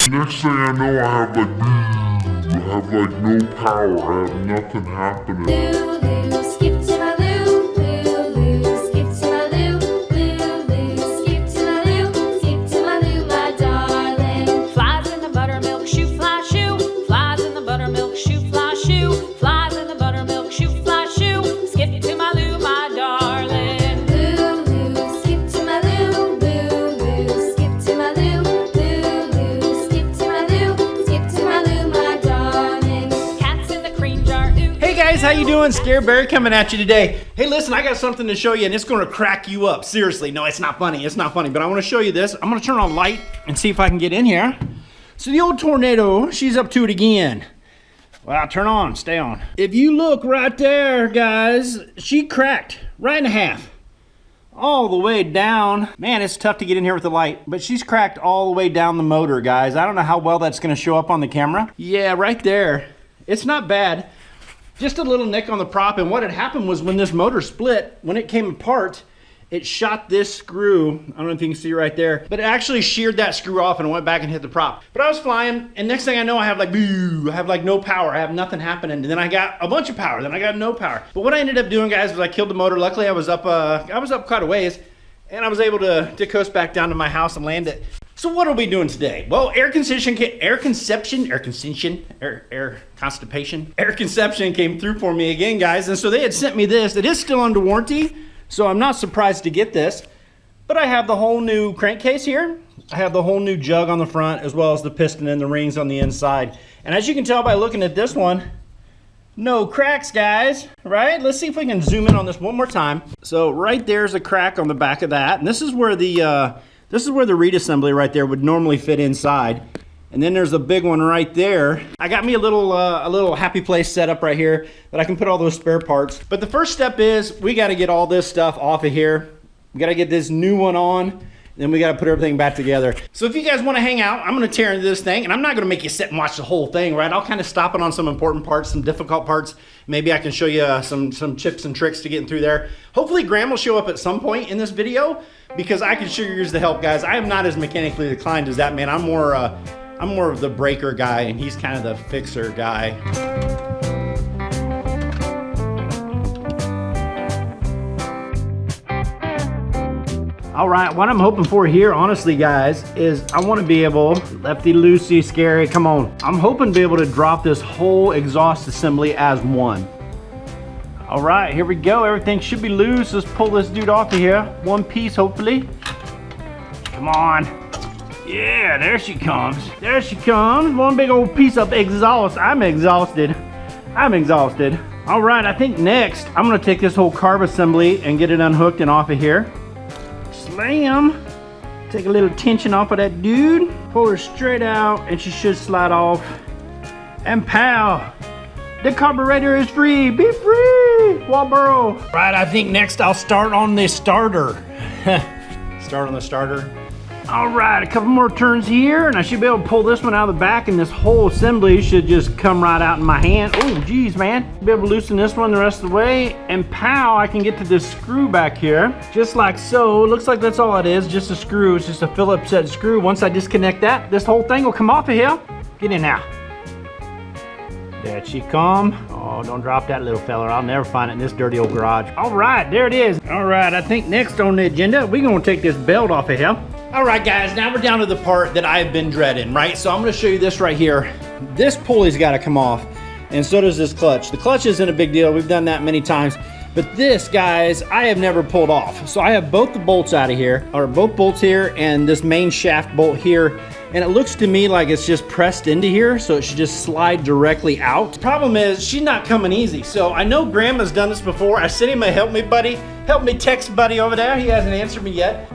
Next thing I know, I have like no power. I have nothing happening. Lulu, skip to my loo. Lulu, skip to my loo. Lulu, skip to my loo. Skip to my loo, my darling. Flies in the buttermilk shoe, fly shoe. Flies in the buttermilk shoe, fly shoe. Flies in the buttermilk shoe, fly shoe. Skip to my loo, my darling. Lulu, skip to my loo. Lulu, skip to my loo. Lulu, skip to my loo. Skip to my loo, my darling. Cats in the cream jar, ooh. Hey guys, how you doing? Scare Barry coming at you today. Hey, listen, I got something to show you, and it's going to crack you up. Seriously, no, it's not funny. It's not funny, but I want to show you this. I'm going to turn on light and see if I can get in here. So the old tornado, she's up to it again. Well, turn on, stay on. If you look right there, guys, she cracked right in half. All the way down. Man, it's tough to get in here with the light, but she's cracked all the way down the motor, guys. I don't know how well that's going to show up on the camera. Yeah, right there. It's not bad. Just a little nick on the prop, and what had happened was when this motor split, when it came apart, it shot this screw. I don't know if you can see right there, but it actually sheared that screw off and went back and hit the prop. But I was flying, and next thing I know, I have like, boo, I have like no power. I have nothing happening. And then I got a bunch of power. Then I got no power. But what I ended up doing, guys, was I killed the motor. Luckily, I was up quite a ways, and I was able to coast back down to my house and land it. So what are we doing today? Well, air conception came through for me again, guys. And so they had sent me this. It is still under warranty, so I'm not surprised to get this. But I have the whole new crankcase here. I have the whole new jug on the front, as well as the piston and the rings on the inside. And as you can tell by looking at this one, no cracks, guys, right? Let's see if we can zoom in on this one more time. So right there's a crack on the back of that. And this is where the Reassembly right there would normally fit inside. And then there's a big one right there. I got me a little happy place set up right here that I can put all those spare parts. But the first step is we got to get all this stuff off of here. We got to get this new one on. Then we got to put everything back together. So if you guys want to hang out, I'm going to tear into this thing, and I'm not going to make you sit and watch the whole thing, right? I'll kind of stop it on some important parts, some difficult parts. Maybe I can show you some tips and tricks to getting through there. Hopefully Graham will show up at some point in this video, because I can sure use the help, guys. I am not as mechanically inclined as that man. I'm more of the breaker guy, and he's kind of the fixer guy. All right, what I'm hoping for here, honestly, guys, is I want to be able, lefty loosey, scary, come on. I'm hoping to be able to drop this whole exhaust assembly as one. All right, here we go. Everything should be loose. Let's pull this dude off of here. One piece, hopefully. Come on. Yeah, there she comes. There she comes. One big old piece of exhaust. I'm exhausted. I'm exhausted. All right, I think next, I'm gonna take this whole carb assembly and get it unhooked and off of here. Slam. Take a little tension off of that dude. Pull her straight out, and she should slide off. And pow. The carburetor is free. Be free, Walboro. Right, I think next I'll start on the starter. Start on the starter. All right, a couple more turns here, and I should be able to pull this one out of the back, and this whole assembly should just come right out in my hand. Oh, geez, man. Be able to loosen this one the rest of the way, and pow, I can get to this screw back here, just like so. Looks like that's all it is, just a screw. It's just a Phillips head screw. Once I disconnect that, this whole thing will come off of here. Get in now. There she come. Oh, don't drop that little fella. I'll never find it in this dirty old garage. All right, there it is. All right, I think next on the agenda, we're gonna take this belt off of here. All right, guys, now we're down to the part that I've been dreading, right? So I'm gonna show you this right here. This pulley's gotta come off, and so does this clutch. The clutch isn't a big deal. We've done that many times. But this, guys, I have never pulled off. So I have both the bolts out of here, or both bolts here, and this main shaft bolt here. And it looks to me like it's just pressed into here, so it should just slide directly out. The problem is, she's not coming easy. So I know Grandma's done this before. I sent him a help me buddy. Help me text buddy over there. He hasn't answered me yet.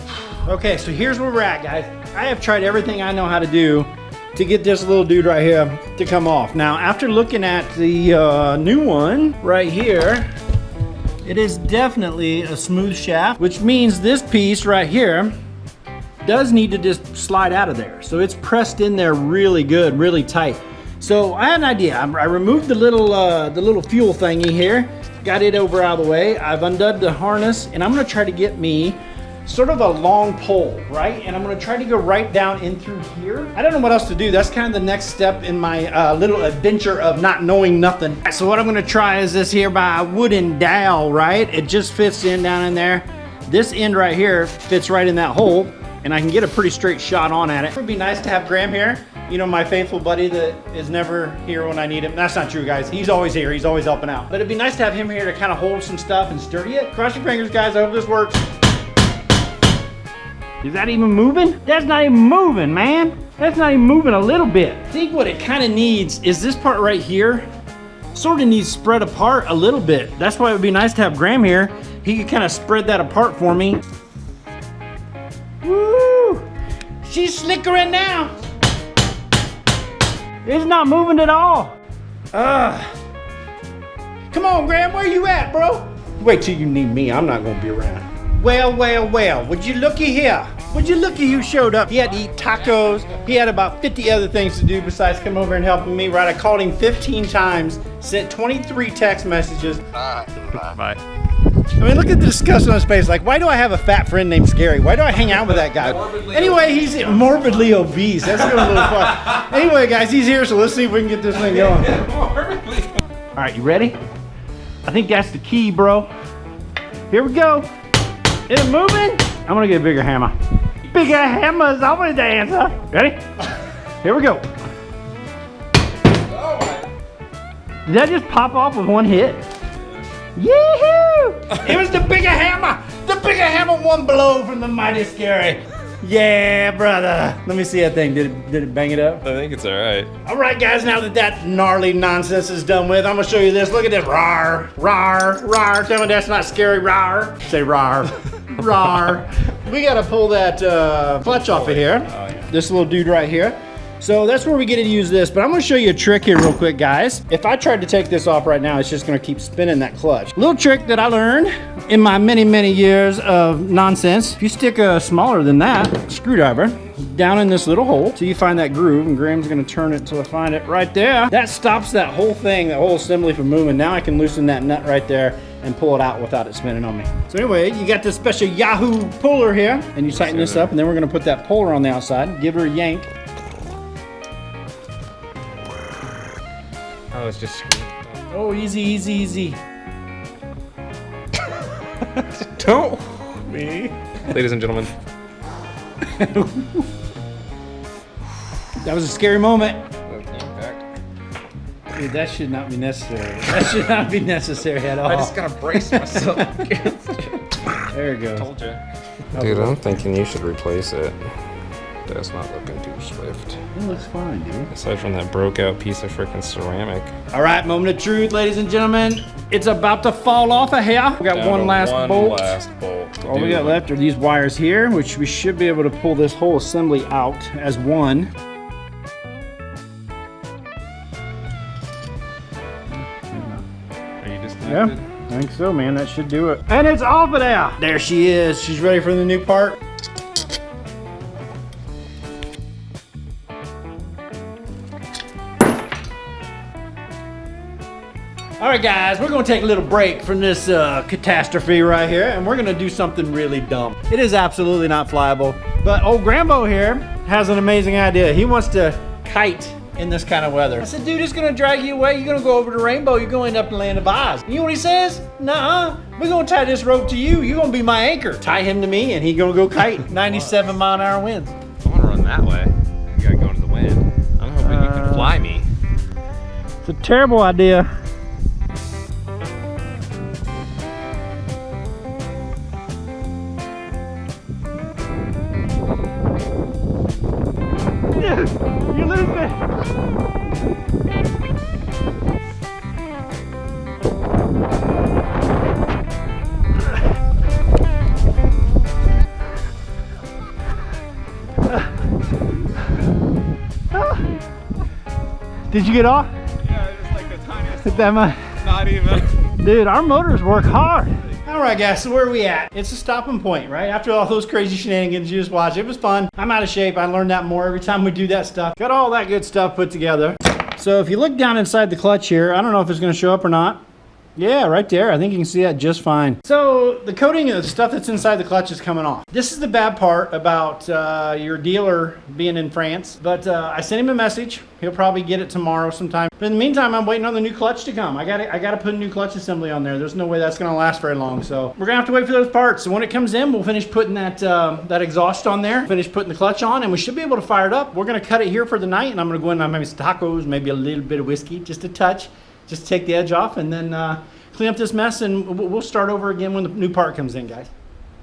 Okay, so here's where we're at, guys. I have tried everything I know how to do to get this little dude right here to come off. Now, after looking at the new one right here, it is definitely a smooth shaft, which means this piece right here does need to just slide out of there. So it's pressed in there really good, really tight. So I had an idea. I removed the little fuel thingy here, got it over out of the way. I've undone the harness, and I'm gonna try to get me sort of a long pole, right? And I'm gonna try to go right down in through here. I don't know what else to do. That's kind of the next step in my little adventure of not knowing nothing. So what I'm gonna try is this here by wooden dowel, right? It just fits in down in there. This end right here fits right in that hole, and I can get a pretty straight shot on at it. It would be nice to have Graham here. You know, my faithful buddy that is never here when I need him. That's not true, guys. He's always here. He's always helping out. But it'd be nice to have him here to kind of hold some stuff and sturdy it. Cross your fingers, guys. I hope this works. Is that even moving? That's not even moving, man. That's not even moving a little bit. I think what it kind of needs is this part right here. Sort of needs spread apart a little bit. That's why it would be nice to have Graham here. He could kind of spread that apart for me. Woo! She's slickering now. It's not moving at all. Come on, Graham, where you at, bro? Wait till you need me. I'm not gonna be around. Well, well, well, would you looky here? Would you looky who showed up? He had to eat tacos. He had about 50 other things to do besides come over and helping me, right? I called him 15 times, sent 23 text messages. Bye. I mean, look at the disgust on his face. Like, why do I have a fat friend named Scary? Why do I hang out with that guy? Anyway, he's morbidly obese. That's going a little far. Anyway, guys, he's here, so let's see if we can get this thing going. All right, you ready? I think that's the key, bro. Here we go. Is it moving? I'm gonna get a bigger hammer. Bigger hammers, always the answer. Ready? Here we go. Did that just pop off with one hit? Yee-hoo! It was the bigger hammer! The bigger hammer, one blow from the mighty Scary. Yeah, brother. Let me see that thing. Did it bang it up? I think it's all right. All right, guys, now that gnarly nonsense is done with, I'm gonna show you this. Look at this. Rawr, rawr, rawr. Tell me that's not scary. Rawr. Say rawr. Rawr. We gotta pull that clutch off of here. Oh, yeah. This little dude right here. So that's where we get to use this, but I'm gonna show you a trick here real quick, guys. If I tried to take this off right now, it's just gonna keep spinning that clutch. Little trick that I learned in my many, many years of nonsense. If you stick a smaller than that screwdriver down in this little hole till you find that groove, and Graham's gonna turn it until I find it right there. That stops that whole thing, that whole assembly from moving. Now I can loosen that nut right there and pull it out without it spinning on me. So anyway, you got this special Yahoo puller here, and you tighten this up, and then we're gonna put that puller on the outside, give her a yank. Oh, it's just. Oh, easy, easy, easy. Don't me. Ladies and gentlemen. That was a scary moment. Dude, that should not be necessary. That should not be necessary at all. I just gotta brace myself against it. There it goes. Told you. Dude, I'm thinking you should replace it. That's not looking too swift. It looks fine, dude. Aside from that broke out piece of freaking ceramic. All right, moment of truth, ladies and gentlemen. It's about to fall off of here. We got Down one to last bolt. last bolt. All we got left are these wires here, which we should be able to pull this whole assembly out as one. Are you disconnected? Yeah, I think so, man. That should do it. And it's off of there. There she is. She's ready for the new part. All right, guys, we're gonna take a little break from this catastrophe right here, and we're gonna do something really dumb. It is absolutely not flyable, but old Grambo here has an amazing idea. He wants to kite in this kind of weather. I said, dude, it's gonna drag you away. You're gonna go over the rainbow. You're gonna end up in the land of Oz. You know what he says? Nuh-uh. We're gonna tie this rope to you. You're gonna be my anchor. Tie him to me, and he gonna go kite. 97-mile-an-hour winds. I wanna run that way. You gotta go into the wind. I'm hoping you can fly me. It's a terrible idea. You lose it. Did you get off? Yeah, just like the tiniest. That much? Not even. Dude, our motors work hard. All right, guys, so where are we at? It's a stopping point, right? After all those crazy shenanigans you just watched, it was fun. I'm out of shape. I learned that more every time we do that stuff. Got all that good stuff put together. So if you look down inside the clutch here, I don't know if it's gonna show up or not. Yeah, right there. I think you can see that just fine. So the coating of the stuff that's inside the clutch is coming off. This is the bad part about your dealer being in France. But I sent him a message. He'll probably get it tomorrow sometime. But in the meantime, I'm waiting on the new clutch to come. I gotta put a new clutch assembly on there. There's no way that's gonna last very long. So we're gonna have to wait for those parts. So when it comes in, we'll finish putting that that exhaust on there, finish putting the clutch on, and we should be able to fire it up. We're gonna cut it here for the night, and I'm gonna go in and maybe some tacos, maybe a little bit of whiskey, just a touch. Just take the edge off and then clean up this mess, and we'll start over again when the new part comes in, guys.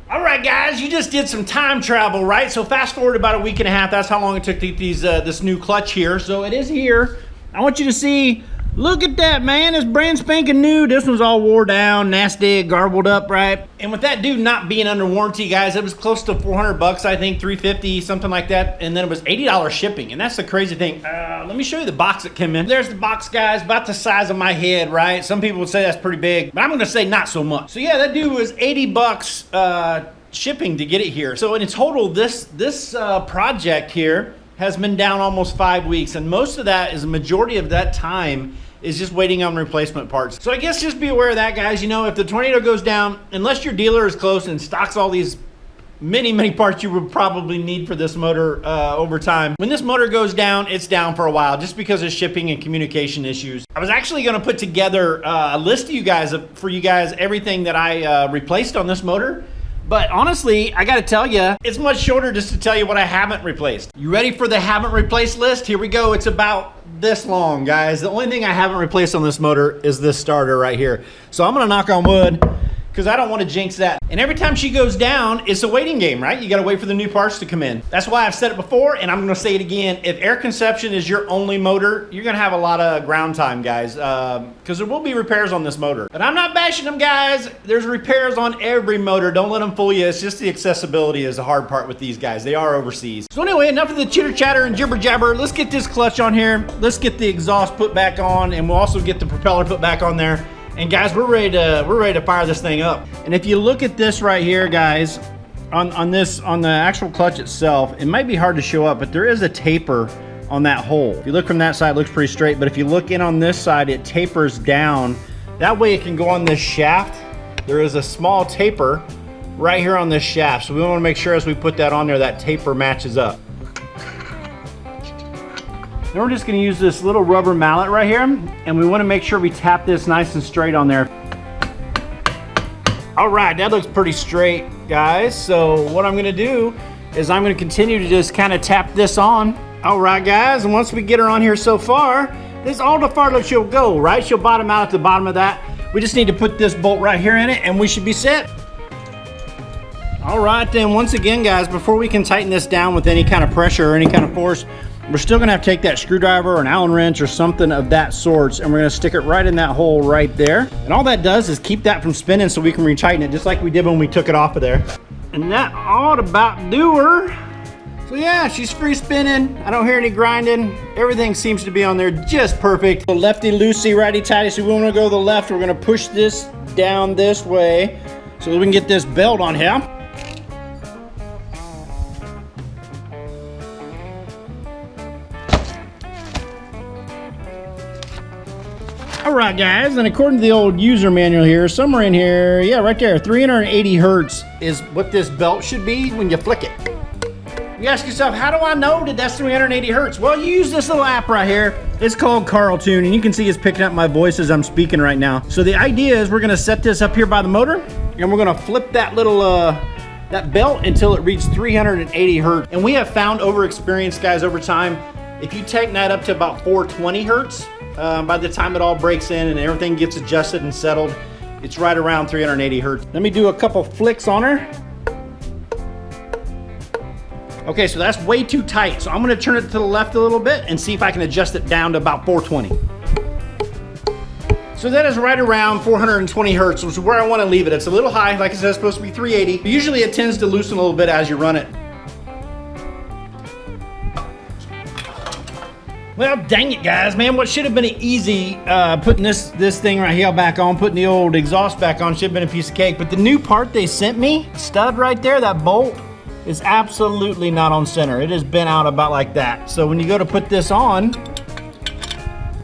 All right, guys, you just did some time travel, right? So fast forward about a week and a half. That's how long it took to get this new clutch here. So it is here. I want you to see, look at that, man. It's brand spanking new. This one's all wore down, nasty, garbled up, right? And with that dude not being under warranty, guys, it was close to 400 bucks, I think, 350, something like that. And then it was $80 shipping. And that's the crazy thing. Let me show you the box that came in. There's the box, guys, about the size of my head, right? Some people would say that's pretty big, but I'm gonna say not so much. So yeah, that dude was 80 bucks shipping to get it here. So in total, this project here has been down almost 5 weeks, and most of that is a majority of that time is just waiting on replacement parts. So I guess just be aware of that, guys. You know, if the tornado goes down, unless your dealer is close and stocks all these many parts you would probably need for this motor over time, when this motor goes down, it's down for a while just because of shipping and communication issues. I was actually going to put together a list for you guys everything that I replaced on this motor. But honestly, I gotta tell you, it's much shorter just to tell you what I haven't replaced. You ready for the haven't replaced list? Here we go. It's about this long, guys. The only thing I haven't replaced on this motor is this starter right here. So I'm gonna knock on wood, because I don't want to jinx that. And every time she goes down, it's a waiting game, right? You got to wait for the new parts to come in. That's why I've said it before, and I'm going to say it again. If air conception is your only motor, you're going to have a lot of ground time, guys, because there will be repairs on this motor. But I'm not bashing them, guys. There's repairs on every motor. Don't let them fool you. It's just the accessibility is the hard part with these guys. They are overseas. So anyway, enough of the chitter chatter and jibber jabber. Let's get this clutch on here. Let's get the exhaust put back on, and we'll also get the propeller put back on there. And guys, we're ready to fire this thing up. And if you look at this right here, guys, on the actual clutch itself, it might be hard to show up, but there is a taper on that hole. If you look from that side, it looks pretty straight, but if you look in on this side, it tapers down. That way it can go on this shaft. There is a small taper right here on this shaft. So we want to make sure as we put that on there, that taper matches up. Then we're just gonna use this little rubber mallet right here, and we wanna make sure we tap this nice and straight on there. All right, that looks pretty straight, guys. So what I'm gonna do is I'm gonna continue to just kind of tap this on. All right, guys, and once we get her on here so far, this is all the farther she'll go, right? She'll bottom out at the bottom of that. We just need to put this bolt right here in it, and we should be set. All right, then once again, guys, before we can tighten this down with any kind of pressure or any kind of force, we're still gonna have to take that screwdriver or an Allen wrench or something of that sorts, and we're gonna stick it right in that hole right there. And all that does is keep that from spinning so we can retighten it, just like we did when we took it off of there. And that ought about do her. So yeah, she's free spinning. I don't hear any grinding. Everything seems to be on there just perfect. Lefty loosey, righty tighty. So we wanna go to the left. We're gonna push this down this way so that we can get this belt on here. All right, guys, and according to the old user manual here, somewhere in here, yeah, right there, 380 hertz is what this belt should be when you flick it. You ask yourself, how do I know that that's 380 hertz? Well, you use this little app right here. It's called Carl Tune, and you can see it's picking up my voice as I'm speaking right now. So the idea is we're gonna set this up here by the motor, and we're gonna flip that little, that belt until it reaches 380 hertz. And we have found over experience, guys, over time, if you take that up to about 420 hertz, by the time it all breaks in and everything gets adjusted and settled, it's right around 380 hertz. Let me do a couple flicks on her. Okay, so that's way too tight. So I'm gonna turn it to the left a little bit and see if I can adjust it down to about 420. So that is right around 420 hertz, which is where I wanna leave it. It's a little high, like I said, it's supposed to be 380. Usually it tends to loosen a little bit as you run it. Well, dang it, guys, man. What should have been easy, putting this thing right here back on, putting the old exhaust back on, should have been a piece of cake. But the new part they sent me, stud right there, that bolt, is absolutely not on center. It has been out about like that. So when you go to put this on,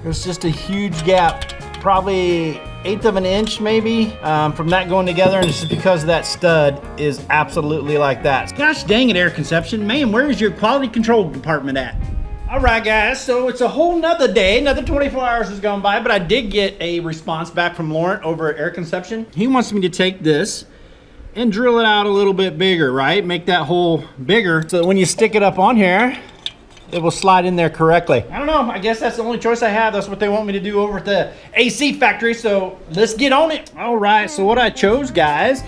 there's just a huge gap, probably 1/8 of an inch maybe from that going together, and it's just because that stud is absolutely like that. Gosh dang it, Air Conception. Man, where's your quality control department at? All right, guys, so it's a whole nother day. Another 24 hours has gone by, but I did get a response back from Laurent over at Air Conception. He wants me to take this and drill it out a little bit bigger, right? Make that hole bigger so that when you stick it up on here, it will slide in there correctly. I don't know, I guess that's the only choice I have. That's what they want me to do over at the AC factory, so let's get on it. All right, so what I chose, guys,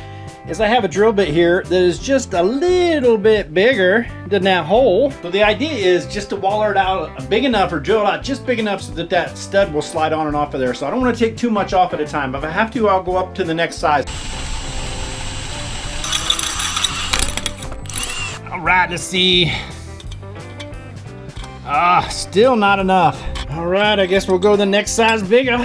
is I have a drill bit here that is just a little bit bigger than that hole. So the idea is just to waller it out big enough or drill it out just big enough so that that stud will slide on and off of there. So I don't want to take too much off at a time, but if I have to, I'll go up to the next size. All right, let's see. Still not enough. All right, I guess we'll go the next size bigger.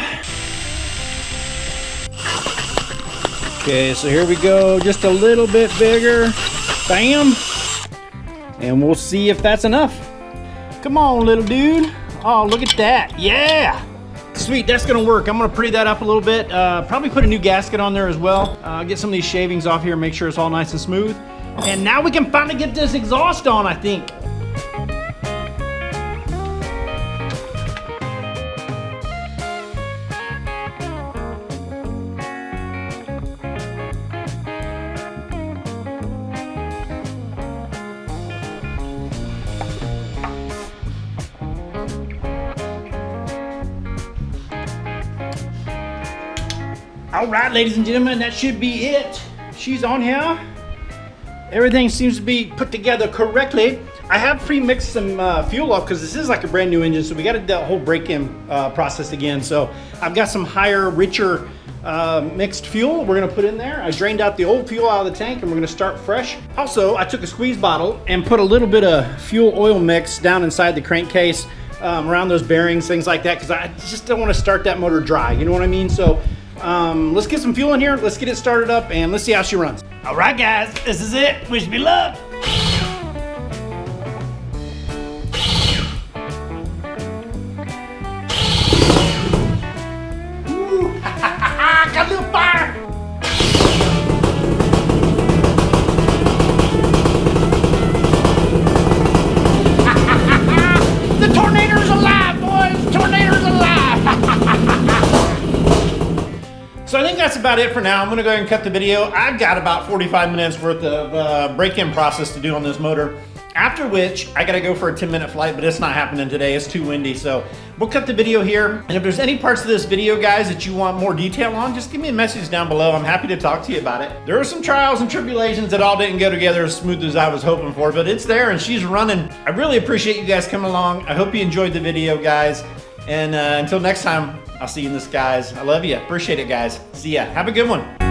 Okay, so here we go, just a little bit bigger. Bam. And we'll see if that's enough. Come on, little dude. Oh, look at that. Yeah. Sweet, that's gonna work. I'm gonna pretty that up a little bit. Probably put a new gasket on there as well. Get some of these shavings off here, make sure it's all nice and smooth. And now we can finally get this exhaust on, I think. All right, ladies and gentlemen, that should be it. She's on here. Everything seems to be put together correctly. I have pre-mixed some fuel off because this is like a brand new engine, so we got to do that whole break-in process again. So I've got some higher, richer mixed fuel we're gonna put in there. I drained out the old fuel out of the tank and we're gonna start fresh. Also, I took a squeeze bottle and put a little bit of fuel oil mix down inside the crankcase, around those bearings, things like that, because I just don't want to start that motor dry, you know what I mean? So let's get some fuel in here, let's get it started up, and let's see how she runs. All right, guys, this is it. Wish me luck. Ooh, got a little fire. The tornado's alive, boys. Tornado's alive. So I think that's about it for now. I'm gonna go ahead and cut the video. I've got about 45 minutes worth of break-in process to do on this motor. After which, I gotta go for a 10-minute flight, but it's not happening today. It's too windy, so we'll cut the video here. And if there's any parts of this video, guys, that you want more detail on, just give me a message down below. I'm happy to talk to you about it. There are some trials and tribulations that all didn't go together as smooth as I was hoping for, but it's there and she's running. I really appreciate you guys coming along. I hope you enjoyed the video, guys. And until next time, I'll see you in the skies. I love you. Appreciate it, guys. See ya. Have a good one.